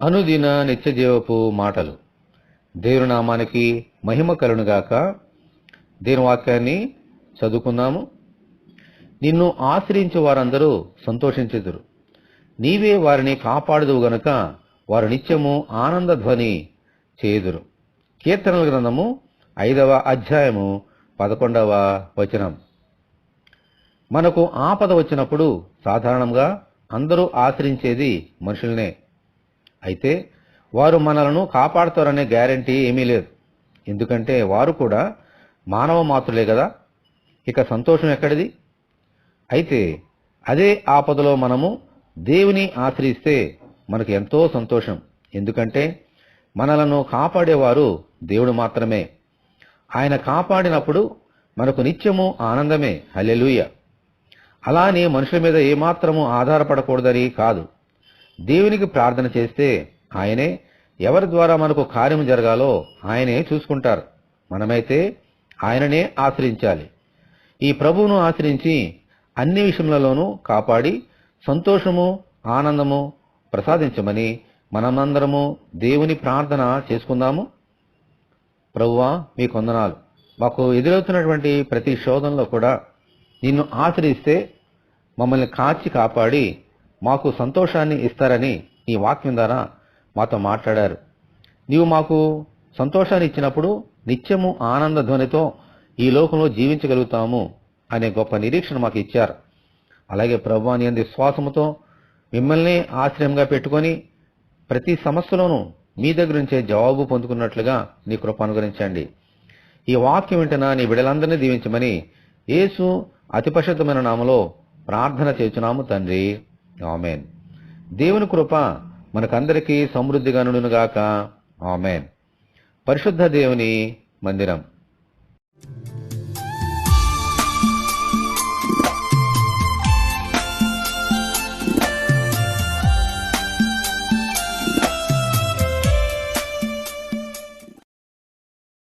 అనుదిన నిత్యజీవపు మాటలు. దేవుని నామానికి మహిమ కలుగునుగాక. దేవుని వాక్యాన్ని చదువుకుందాము. నిన్ను ఆశ్రయించు వారందరూ సంతోషించెదరు. నీవే వారిని కాపాడుదువు గనుక వారు నిత్యము ఆనంద ధ్వని చేయుదురు. కీర్తనల గ్రంథము 5వ అధ్యాయము 11వ వచనం. మనకు ఆపద వచ్చినప్పుడు సాధారణంగా అందరూ ఆశ్రయించేది మనుషులనే. అయితే వారు మనలను కాపాడుతారనే గ్యారంటీ ఏమీ లేదు. ఎందుకంటే వారు కూడా మానవ మాత్రులే కదా. ఇక సంతోషం ఎక్కడిది? అయితే అదే ఆపదలో మనము దేవుని ఆశ్రయిస్తే మనకు ఎంతో సంతోషం. ఎందుకంటే మనలను కాపాడేవారు దేవుడు మాత్రమే. ఆయన కాపాడినప్పుడు మనకు నిత్యము ఆనందమే. హల్లెలూయా. అలానే మనుషుల మీద ఏమాత్రము ఆధారపడకూడదని కాదు. దేవునికి ప్రార్థన చేస్తే ఆయనే ఎవరి ద్వారా మనకు కార్యం జరగాలో ఆయనే చూసుకుంటారు. మనమైతే ఆయననే ఆశ్రయించాలి. ఈ ప్రభువును ఆశ్రయించి అన్ని విషయములలోనూ కాపాడి సంతోషము ఆనందము ప్రసాదించమని మనమందరము దేవుని ప్రార్థన చేసుకుందాము. ప్రభువా, మీకు వందనాలు. మాకు ఎదురవుతున్నటువంటి ప్రతి శోధనలో కూడా నిన్ను ఆశ్రయిస్తే మమ్మల్ని కాచి కాపాడి మాకు సంతోషాన్ని ఇస్తారని ఈ వాక్యం ద్వారా మాతో మాట్లాడారు. నీవు మాకు సంతోషాన్ని ఇచ్చినప్పుడు నిత్యము ఆనంద ధ్వనితో ఈ లోకంలో జీవించగలుగుతాము అనే గొప్ప నిరీక్షణ మాకు ఇచ్చారు. అలాగే ప్రభువా, నీ యందు విశ్వాసముతో మిమ్మల్ని ఆశ్రయంగా పెట్టుకొని ప్రతి సమస్యలోనూ మీ దగ్గర నుంచే జవాబు పొందుకున్నట్లుగా నీ కృప అనుగ్రహించండి. ఈ వాక్యం వింటున్న నీ బిడ్డలందరినీ దీవించమని యేసు అతి పరిశుద్ధమైన నామములో ప్రార్థన చేస్తున్నాము తండ్రి. ఆమేన్. దేవుని కృప మనకందరికీ సమృద్ధిగా నుండునుగాక. ఆమేన్. పరిశుద్ధ దేవుని మందిరం.